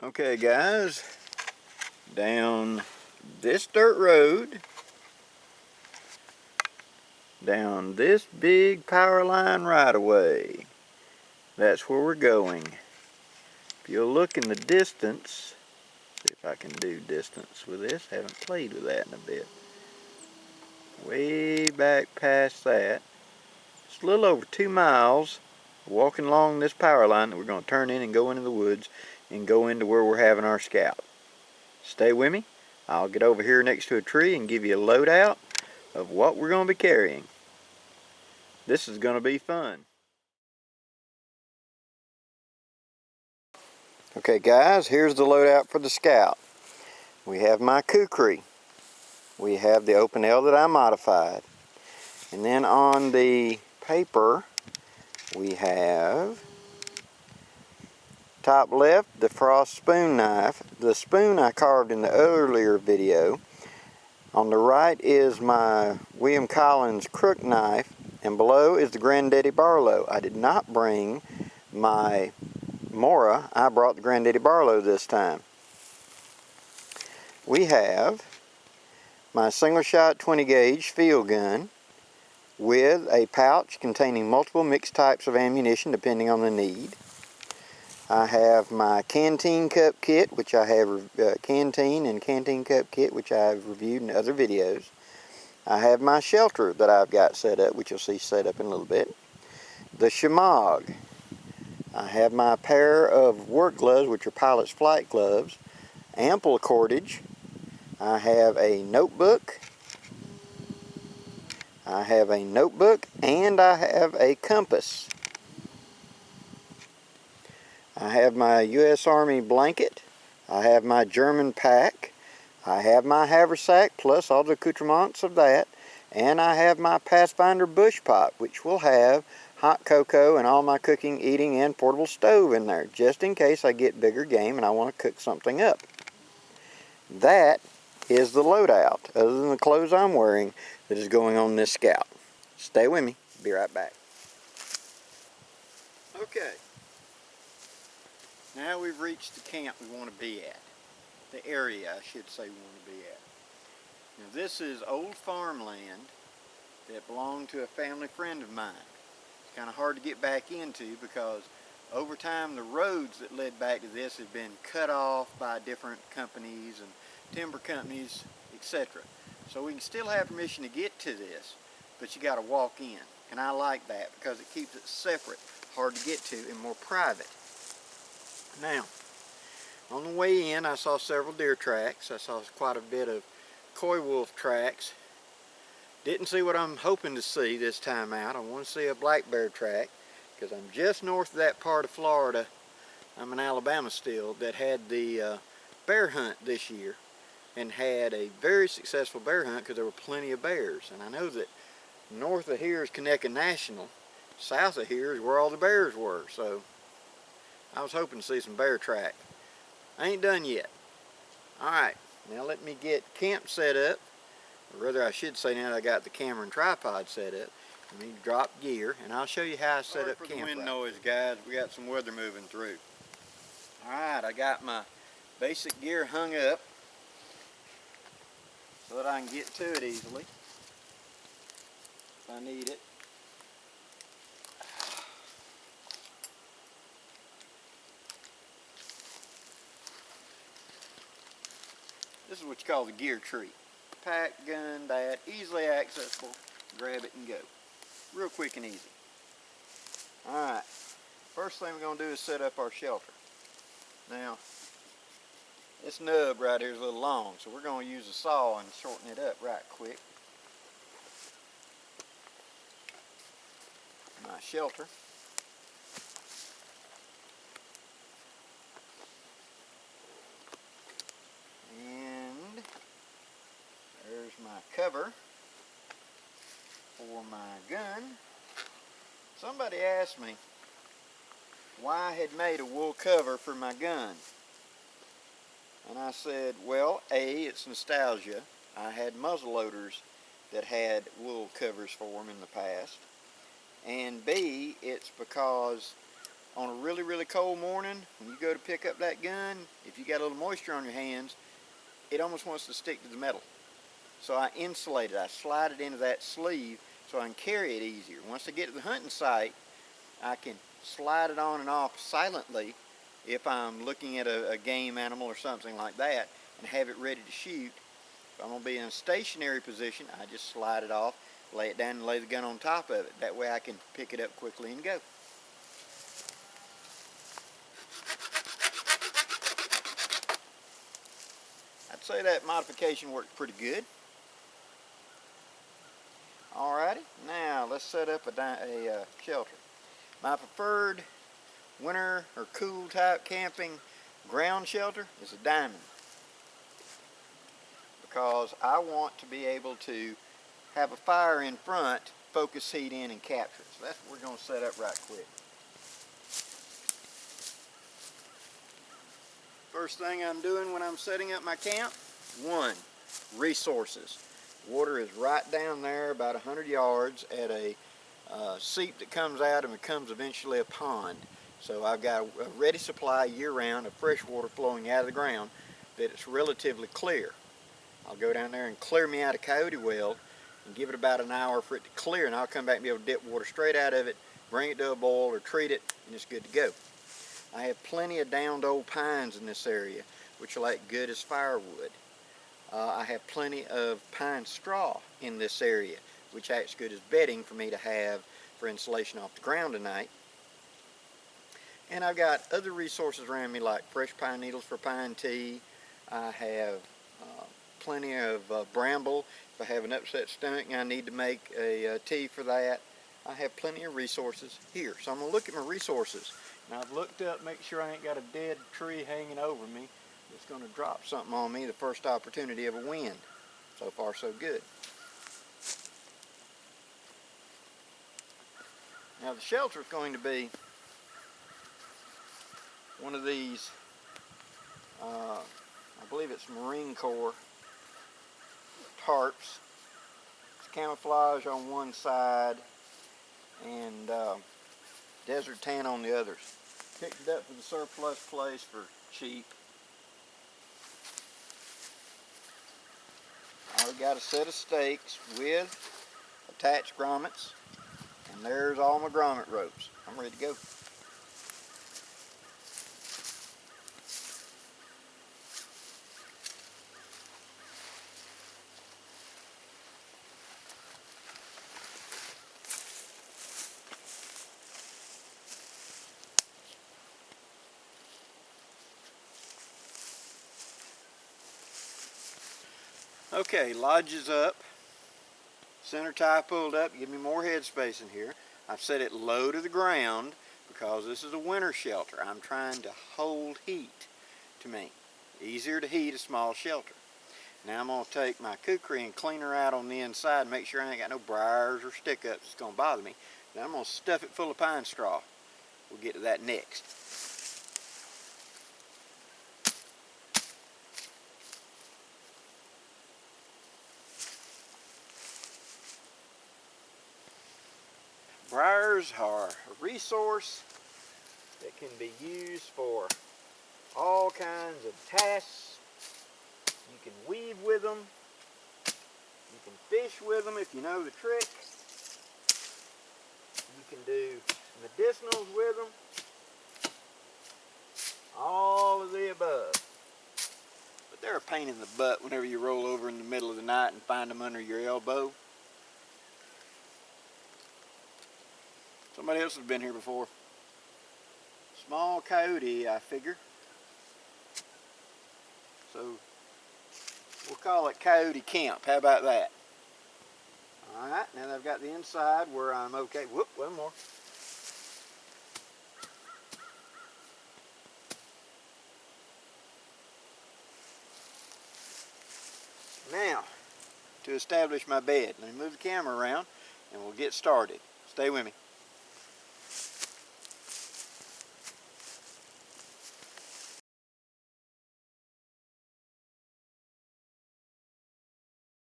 Okay guys, down this dirt road, down this big power line right away, that's where we're going. If you'll look in the distance, see if I can do distance with this, haven't played with that in a bit. Way back past that, it's a little over 2 miles walking along this power line that we're going to turn in and go into the woods and go into where we're having our scout. Stay with me. I'll get over here next to a tree and give you a loadout of what we're going to be carrying. This is going to be fun. Okay guys, here's the loadout for the scout. We have my kukri. We have the open L that I modified. And then on the paper, we have top left, the frost spoon knife. The spoon I carved in the earlier video. On the right is my William Collins crook knife, and below is the Granddaddy Barlow. I did not bring my Mora, I brought the Granddaddy Barlow this time. We have my single shot 20 gauge field gun with a pouch containing multiple mixed types of ammunition depending on the need. I have my canteen cup kit, which I have canteen and canteen cup kit, which I have reviewed in other videos. I have my shelter that I've got set up, which you'll see set up in a little bit. The shemagh. I have my pair of work gloves, which are pilot's flight gloves. Ample cordage. I have a notebook. I have and I have a compass. I have my U.S. Army blanket. I have my German pack. I have my haversack plus all the accoutrements of that. And I have my Pathfinder bush pot, which will have hot cocoa and all my cooking, eating, and portable stove in there, just in case I get bigger game and I want to cook something up. That is the loadout, other than the clothes I'm wearing, that is going on this scout. Stay with me. Be right back. Okay. Now we've reached the camp we want to be at. The area, I should say, we want to be at. Now this is old farmland that belonged to a family friend of mine. It's kind of hard to get back into because over time the roads that led back to this have been cut off by different companies and timber companies, etc. So we can still have permission to get to this, but you got to walk in. And I like that because it keeps it separate, hard to get to, and more private. Now, on the way in, I saw several deer tracks. I saw quite a bit of coy wolf tracks. Didn't see what I'm hoping to see this time out. I want to see a black bear track because I'm just north of that part of Florida. I'm in Alabama still, that had the bear hunt this year and had a very successful bear hunt because there were plenty of bears. And I know that north of here is Conecuh National. South of here is where all the bears were. So I was hoping to see some bear track. I ain't done yet. Alright, now let me get camp set up. Or rather, I should say now that I got the camera and tripod set up. Let me drop gear and I'll show you how I set up camp. For the wind noise, guys, we got some weather moving through. Alright, I got my basic gear hung up so that I can get to it easily if I need it. This is what you call the gear tree. Pack, gun, that, easily accessible, grab it and go. Real quick and easy. Alright, first thing we're going to do is set up our shelter. Now, this nub right here is a little long, so we're going to use a saw and shorten it up right quick. My shelter. And there's my cover for my gun. Somebody asked me why I had made a wool cover for my gun. And I said, well, A, it's nostalgia. I had muzzle loaders that had wool covers for them in the past. And B, it's because on a really, really cold morning, when you go to pick up that gun, if you got a little moisture on your hands, it almost wants to stick to the metal. So I insulate it. I slide it into that sleeve so I can carry it easier. Once I get to the hunting site, I can slide it on and off silently if I'm looking at a game animal or something like that, and have it ready to shoot. If I'm going to be in a stationary position, I just slide it off, lay it down, and lay the gun on top of it. That way I can pick it up quickly and go. I'd say that modification worked pretty good. Alrighty, now let's set up a shelter. My preferred winter or cool type camping ground shelter is a diamond, because I want to be able to have a fire in front, focus heat in, and capture it. So that's what we're going to set up right quick. First thing I'm doing when I'm setting up my camp, one, resources. Water is right down there about 100 yards at a seep that comes out and becomes eventually a pond. So I've got a ready supply year-round of fresh water flowing out of the ground that it's relatively clear. I'll go down there and clear me out a coyote well and give it about an hour for it to clear, and I'll come back and be able to dip water straight out of it, bring it to a boil or treat it, and it's good to go. I have plenty of downed old pines in this area, which will act good as firewood. I have plenty of pine straw in this area, which acts good as bedding for me to have for insulation off the ground tonight. And I've got other resources around me like fresh pine needles for pine tea. I have plenty of bramble. If I have an upset stomach and I need to make a tea for that, I have plenty of resources here. So I'm going to look at my resources. And I've looked up, make sure I ain't got a dead tree hanging over me that's going to drop something on me the first opportunity of a wind. So far, so good. Now the shelter is going to be one of these, I believe it's Marine Corps tarps. It's camouflage on one side and desert tan on the others. Picked it up from the surplus place for cheap. I've got a set of stakes with attached grommets, and there's all my grommet ropes. I'm ready to go. Okay, lodge is up, center tie pulled up, give me more headspace in here. I've set it low to the ground because this is a winter shelter. I'm trying to hold heat to me. Easier to heat a small shelter. Now I'm going to take my kukri and clean her out on the inside and make sure I ain't got no briars or stick-ups that's going to bother me. Then I'm going to stuff it full of pine straw. We'll get to that next. Briars are a resource that can be used for all kinds of tasks. You can weave with them. You can fish with them if you know the trick. You can do medicinals with them. All of the above. But they're a pain in the butt whenever you roll over in the middle of the night and find them under your elbow. Somebody else has been here before. Small coyote, I figure. So we'll call it Coyote Camp. How about that? Alright, now that I've got the inside where I'm okay. Whoop, one more. Now, to establish my bed, let me move the camera around and we'll get started. Stay with me.